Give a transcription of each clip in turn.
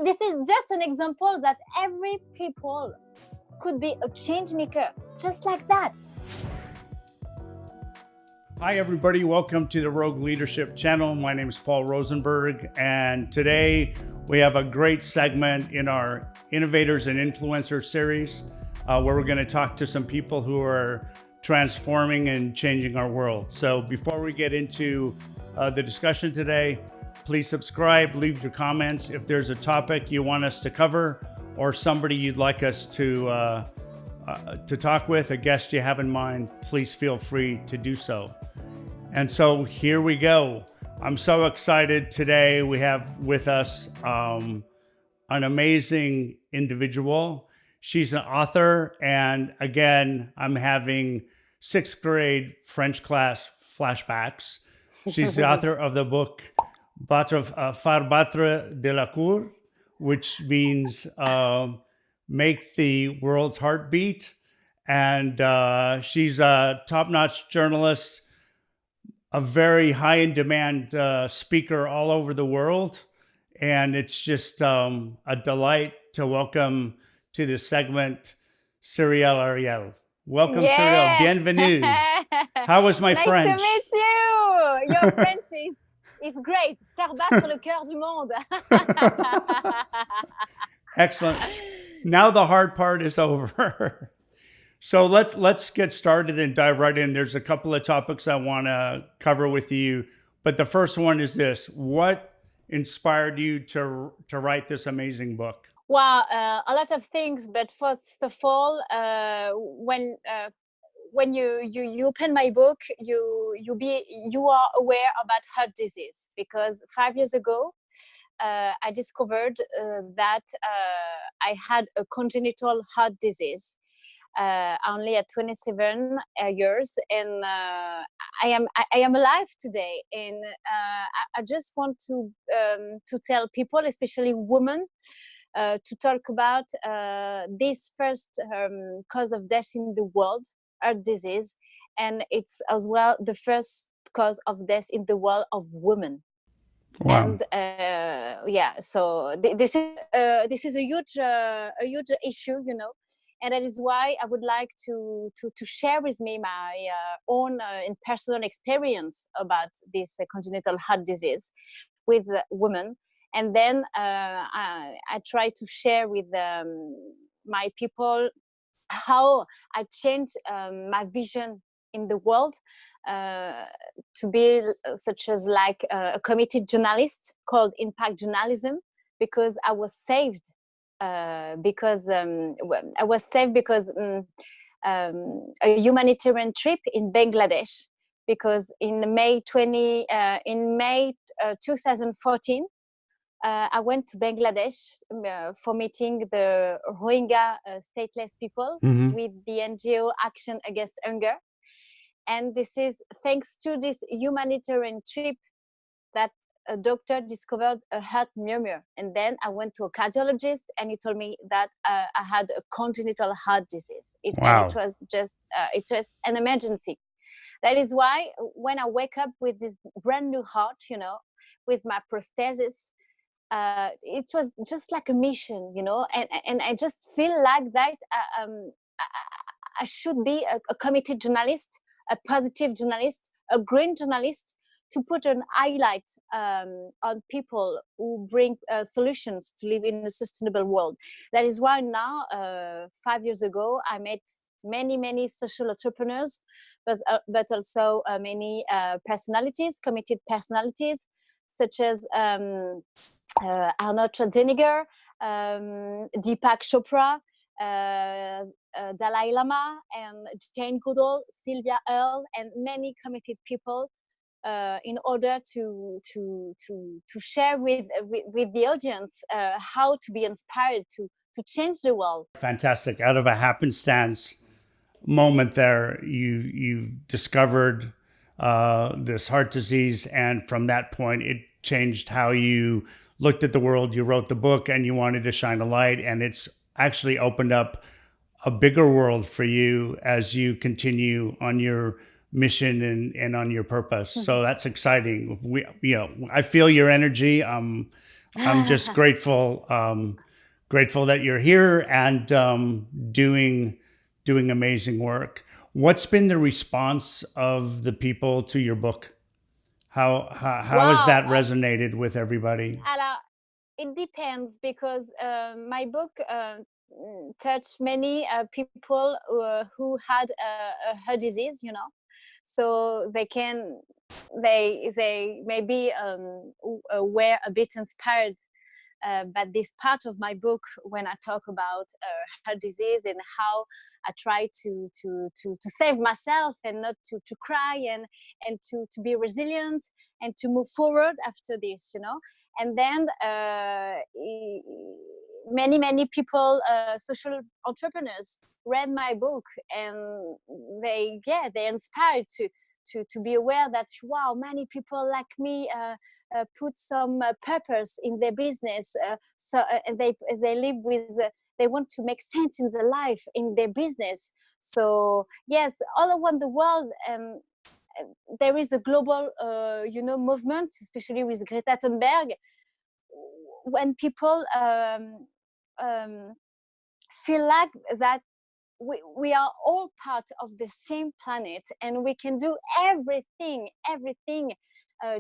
This is just an example that every people could be a change maker, just like that. Hi, everybody. Welcome to the Rogue Leadership Channel. My name is Paul Rosenberg, and today we have a great segment in our Innovators and Influencers series where we're going to talk to some people who are transforming and changing our world. So before we get into the discussion today, please subscribe, leave your comments. If there's a topic you want us to cover or somebody you'd like us to talk with, a guest you have in mind, please feel free to do so. And so here we go. I'm so excited today. We have with us an amazing individual. She's an author. And again, I'm having sixth grade French class flashbacks. She's the author of the book Battre, Faire Battre de la Cœur, which means make the world's heart beat. And she's a top-notch journalist, a very high in demand speaker all over the world. And it's just a delight to welcome to this segment, Cyrielle Hariel. Welcome, Cyrielle. Bienvenue. How was my French? Nice to meet you. Your French is great. Faire battre le cœur du monde. Excellent. Now the hard part is over. So let's get started and dive right in. There's a couple of topics I want to cover with you, but the first one is this: what inspired you to write this amazing book? Well, a lot of things, but first of all, when you open my book, you are aware about heart disease, because 5 years ago I discovered that I had a congenital heart disease. Only at 27 years, and I am alive today. And I just want to tell people, especially women, to talk about this first cause of death in the world, heart disease, and it's as well the first cause of death in the world of women. Wow. And so this is a huge issue, you know. And that is why I would like to share with me my own personal experience about this congenital heart disease with women. And then I try to share with my people how I changed my vision in the world to be such as like a committed journalist called impact journalism, because I was saved. Because I was saved because a humanitarian trip in Bangladesh, because in May 2014 I went to Bangladesh for meeting the Rohingya stateless people with the NGO Action Against Hunger, and this is thanks to this humanitarian trip that a doctor discovered a heart murmur. And then I went to a cardiologist, and he told me that I had a congenital heart disease. Wow. And it was just an emergency. That is why when I wake up with this brand new heart, you know, with my prosthesis, it was just like a mission, you know, and I just feel like that I should be a committed journalist, a positive journalist, a green journalist, to put an highlight on people who bring solutions to live in a sustainable world. That is why now, 5 years ago, I met many social entrepreneurs, but also many personalities, committed personalities, such as Arnold Schwarzenegger, Deepak Chopra, Dalai Lama, and Jane Goodall, Sylvia Earle, and many committed people, in order to share with the audience how to be inspired to change the world. Fantastic. Out of a happenstance moment there, you discovered this heart disease, and from that point it changed how you looked at the world. You wrote the book and you wanted to shine a light, and it's actually opened up a bigger world for you as you continue on your mission and on your purpose. So that's exciting. I feel your energy. I'm just grateful, grateful that you're here and doing amazing work. What's been the response of the people to your book? How has Wow. that resonated with everybody? Alors, it depends because my book touched many people who had a heart disease, you know, so they maybe were a bit inspired but this part of my book when I talk about heart disease and how I try to save myself and not to cry and to be resilient and to move forward after this, you know. And then many people, social entrepreneurs, read my book and they inspired to be aware that wow, many people like me put some purpose in their business. They live with they want to make sense in their life in their business. So yes, all around the world. There is a global, movement, especially with Greta Thunberg, when people feel like that we are all part of the same planet and we can do everything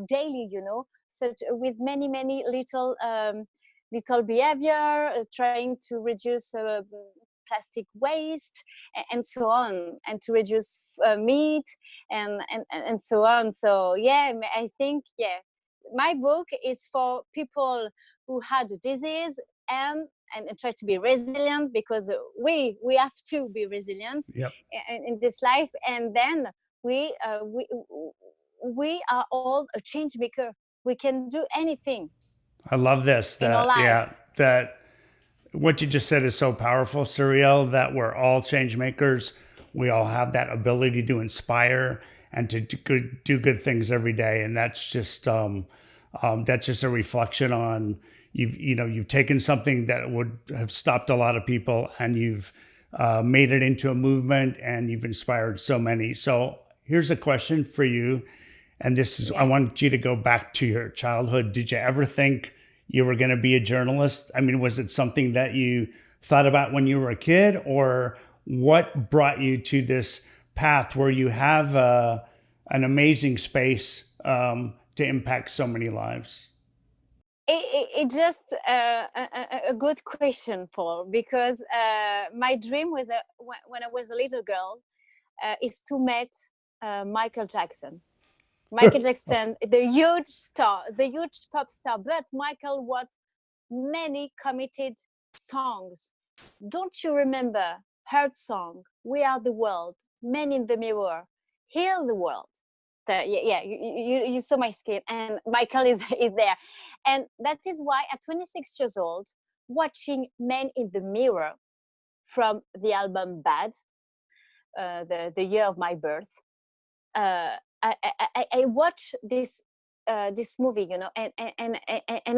daily, you know, such with many little behavior, trying to reduce plastic waste and so on, and to reduce meat and so on. So yeah, I think my book is for people who had a disease and try to be resilient, because we have to be resilient Yep. in this life. And then we uh, we we are all a change maker. We can do anything I love this. in our life. That what you just said is so powerful, Cyrielle, that we're all change makers. We all have that ability to inspire and to do good things every day. And that's just a reflection on you've taken something that would have stopped a lot of people and you've made it into a movement and you've inspired so many. So here's a question for you. And this is, I want you to go back to your childhood. Did you ever think you were going to be a journalist? I mean, was it something that you thought about when you were a kid, or what brought you to this path where you have an amazing space to impact so many lives? It just a good question, Paul, because my dream was when I was a little girl is to meet Michael Jackson. Michael Jackson, the huge star, the huge pop star, but Michael wrote many committed songs. Don't you remember Heart Song, We Are the World, Men in the Mirror, Heal the World? You saw my skin, and Michael is there. And that is why at 26 years old, watching Men in the Mirror from the album Bad, the year of my birth, I watched this movie, you know, and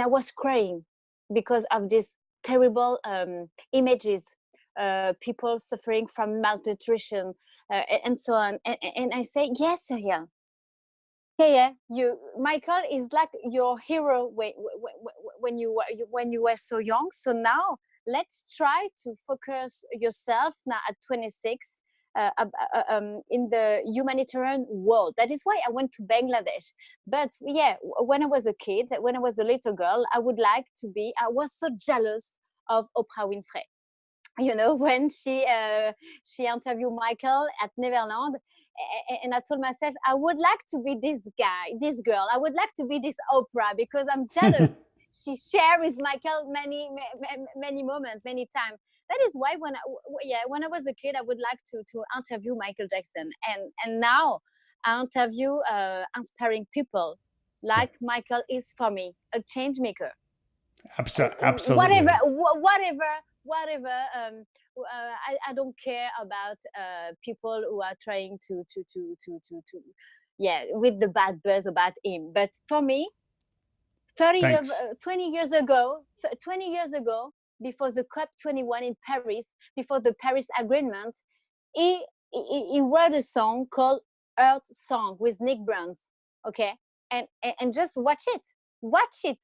I was crying because of these terrible images, people suffering from malnutrition and so on. And I say, yes, yeah, Michael is like your hero when you were so young. So now let's try to focus yourself now at 26 in the humanitarian world. That is why I went to Bangladesh. But yeah, when I was a kid, when I was a little girl, I was so jealous of Oprah Winfrey. You know, when she interviewed Michael at Neverland, and I told myself I would like to be this girl. I would like to be this Oprah because I'm jealous. She shared with Michael many moments, many times. That is why when I was a kid, I would like to interview Michael Jackson, and now I interview inspiring people like Michael is for me, a change maker. Absolutely. Whatever. I don't care about people who are trying with the bad buzz about him. But for me, 20 years ago, before the COP21 in Paris, before the Paris Agreement, he wrote a song called Earth Song with Nick Bruns. Okay, and just watch it.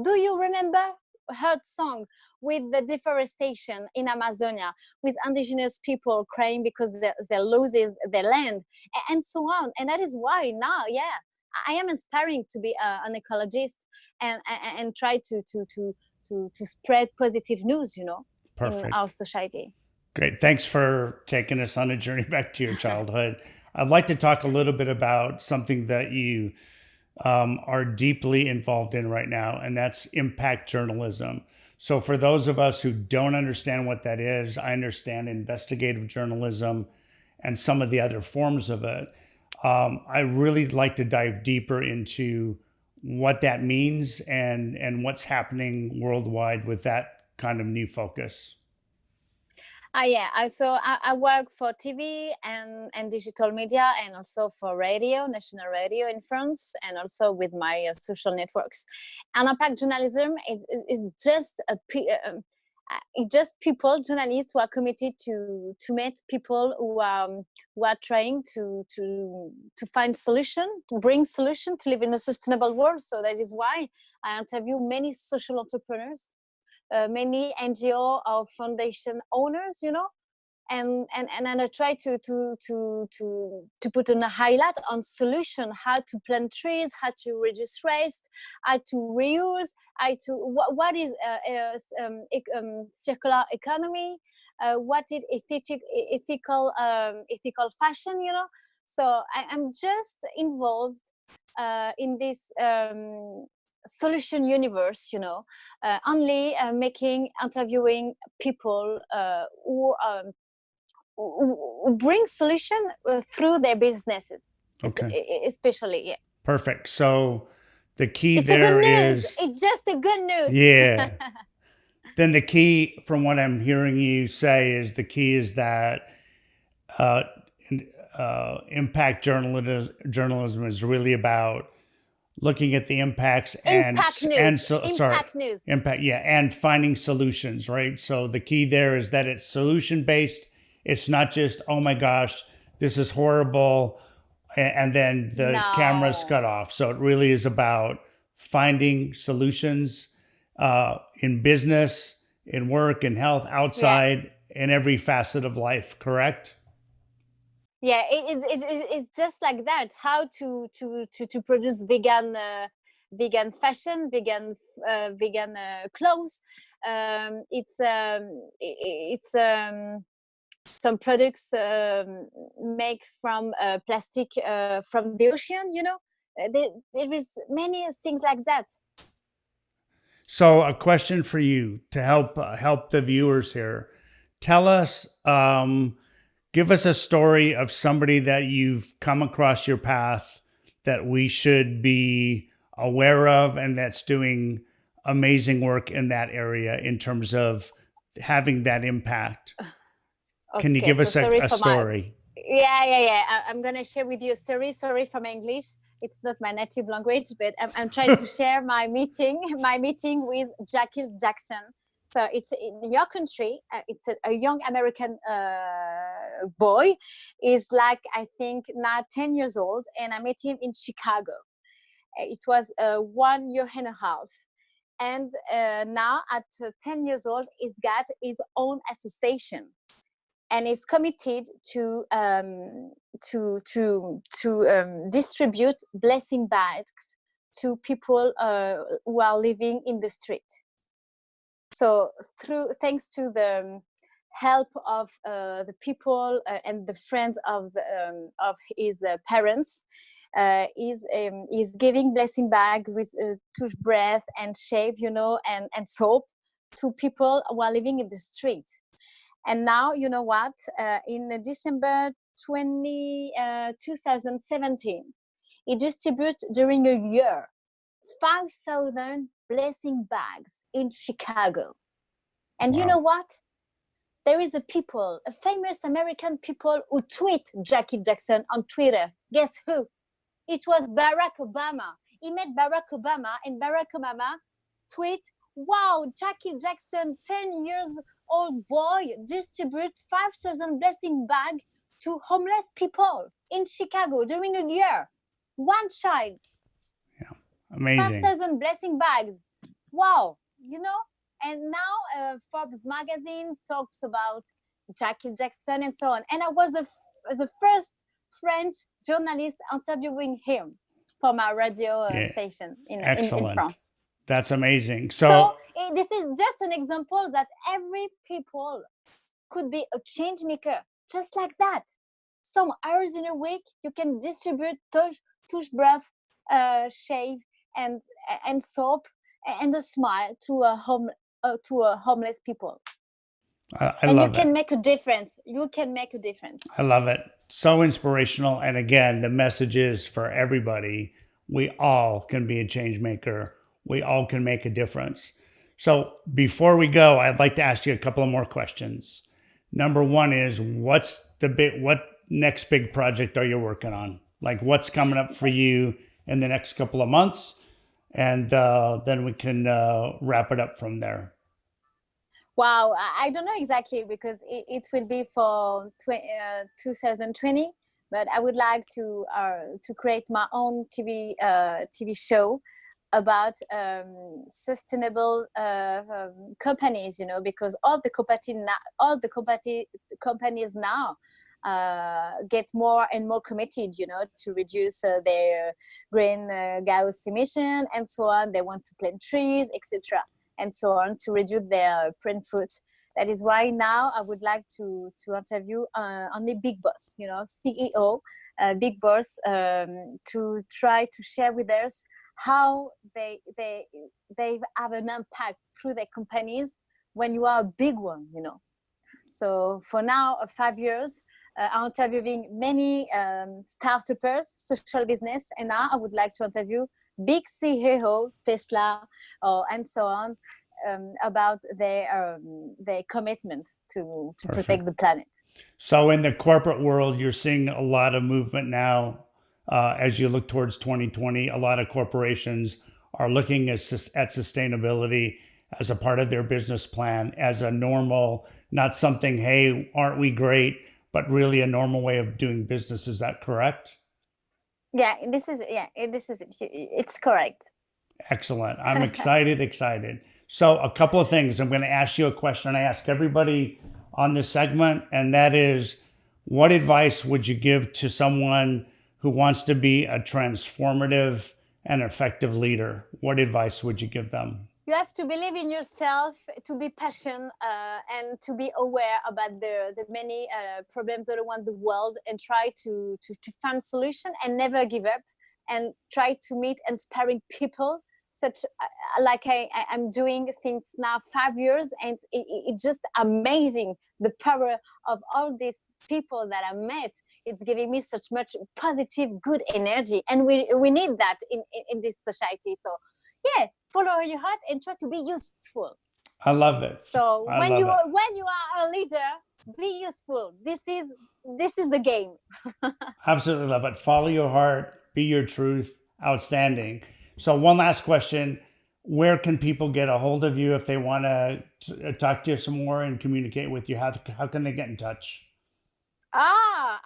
Do you remember her song with the deforestation in Amazonia, with indigenous people crying because they loses their land, and so on? And that is why now, yeah, I am inspiring to be an ecologist and try to spread positive news, you know, in Perfect. our society. Great. Thanks for taking us on a journey back to your childhood. I'd like to talk a little bit about something that you are deeply involved in right now, and that's impact journalism. So, for those of us who don't understand what that is, I understand investigative journalism and some of the other forms of it. I really like to dive deeper into what that means and what's happening worldwide with that kind of new focus. Yeah, I work for TV and digital media, and also for radio, national radio in France, and also with my social networks. And impact journalism is just it's just people, journalists who are committed to meet people who are trying to find solution, to bring solution, to live in a sustainable world. So that is why I interview many social entrepreneurs, many NGO or foundation owners, you know, and I try to put in a highlight on solution, how to plant trees, how to reduce waste, how to reuse, how to what is circular economy, what is ethical fashion, you know. So I'm just involved in this solution universe, you know, only interviewing people who bring solution through their businesses, Okay. especially. Yeah, Perfect. So the key it's a good there news. is, It's just a good news. yeah. Then the key, from what I'm hearing you say, is the key is that uh, impact journalism is really about looking at the impacts Impact news. sorry, Impact news. impact, yeah, and finding solutions, right? So the key there is that it's solution based. It's not just, oh my gosh, this is horrible, and then the camera's No. cut off. So it really is about finding solutions in business, in work, in health, Yeah. outside, in every facet of life. Correct? Yeah, it's just like that. How to produce vegan fashion, vegan clothes. It's some products made from plastic from the ocean. You know, there is many things like that. So, a question for you to help the viewers here. Tell us, give us a story of somebody that you've come across your path that we should be aware of, and that's doing amazing work in that area in terms of having that impact. Can you Okay, give so us sorry a for my story? yeah. I'm gonna share with you a story. Sorry for my English. It's not my native language, but I'm trying to share my meeting with Jackie Jackson. So it's in your country. It's a young American boy. He's like, I think now 10 years old, and I met him in Chicago. It was 1 year and a half. And now at 10 years old, he's got his own association and is committed to distribute blessing bags to people who are living in the street. So thanks to the help of the people and the friends of his parents, is giving blessing bags with toothbrush and shave, you know, and soap to people who are living in the street. And now, you know what? In December 2017, he distributed during a year 5,000 blessing bags in Chicago. And you know Wow. what? There is a famous American people who tweet Jackie Jackson on Twitter. Guess who? It was Barack Obama. He met Barack Obama, and Barack Obama tweet, wow, Jackie Jackson, 10 years old boy, distribute 5,000 blessing bag to homeless people in Chicago during a year. One child. Yeah. Amazing. 5,000 blessing bags. wow, and now Forbes magazine talks about Jackie Jackson and so on. And I was the first French journalist interviewing him for my radio station in France. That's amazing. So this is just an example that every people could be a change maker, just like that. Some hours in a week, you can distribute toothbrush, shave, and soap, and a smile to a homeless people. And you can make a difference. You can make a difference. I love it. So inspirational. And again, the message is for everybody. We all can be a change maker. We all can make a difference. So before we go, I'd like to ask you a couple of more questions. Number one is, what next big project are you working on? Like, what's coming up for you in the next couple of months? And then we can wrap it up from there. Wow, I don't know exactly, because it will be for 2020. But I would like to create my own TV show about sustainable companies. Because all the companies now get more and more committed, to reduce their greenhouse emission and so on. They want to plant trees, etc., and so on, to reduce their print foot. That is why now I would like to interview only big boss, CEO, big boss, to try to share with us how they have an impact through their companies when you are a big one, So for now, 5 years, I'm interviewing many startups, social business, and now I would like to interview big CEO, Tesla, and so on, about their commitment to protect the planet. So in the corporate world, you're seeing a lot of movement now. As you look towards 2020, a lot of corporations are looking at sustainability as a part of their business plan, as a normal, not something, hey, aren't we great, but really a normal way of doing business. Is that correct? Yeah, this is it. It's correct. Excellent. I'm excited. So a couple of things. I'm going to ask you a question I ask everybody on this segment, and that is, what advice would you give to someone who wants to be a transformative and effective leader? What advice would you give them? You have to believe in yourself, to be passionate, and to be aware about the many problems all around the world, and try to find solution and never give up, and try to meet inspiring people, such like I'm doing things now 5 years, and it's just amazing, the power of all these people that I met. It's giving me such much positive, good energy, and we need that in this society. So yeah, follow your heart and try to be useful. I love it. So when you are a leader, be useful. This is the game. Absolutely love it. Follow your heart, be your truth. Outstanding. So one last question. Where can people get a hold of you if they want to talk to you some more and communicate with you? How can they get in touch?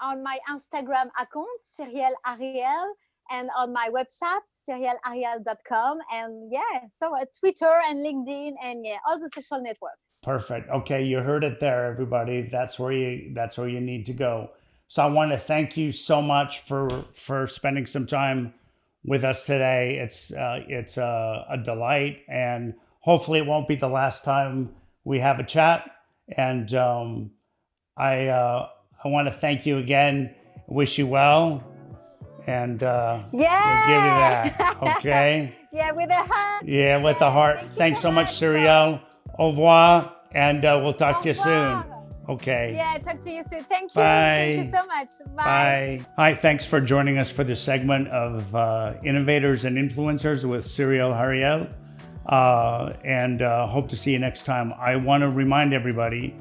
On my Instagram account, Cyrielle Hariel, and on my website, cyriellehariel.com, and so Twitter and LinkedIn, and all the social networks. Perfect. Okay, you heard it there, everybody. That's where you need to go. So I want to thank you so much for spending some time with us today. It's a delight, and hopefully it won't be the last time we have a chat. And I want to thank you again. Wish you well. And we'll give you that. Okay. With a heart. Yeah, with the heart. Thanks so much, Cyrielle. Au revoir, and we'll talk to you soon. Okay. Yeah, talk to you soon. Thank you. Bye. Thank you so much. Bye. Hi, thanks for joining us for this segment of Innovators and Influencers with Cyrielle Hariel. And hope to see you next time. I want to remind everybody,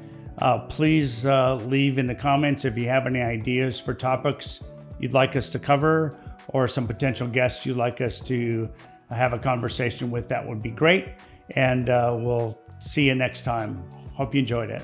please leave in the comments if you have any ideas for topics you'd like us to cover, or some potential guests you'd like us to have a conversation with. That would be great. And we'll see you next time. Hope you enjoyed it.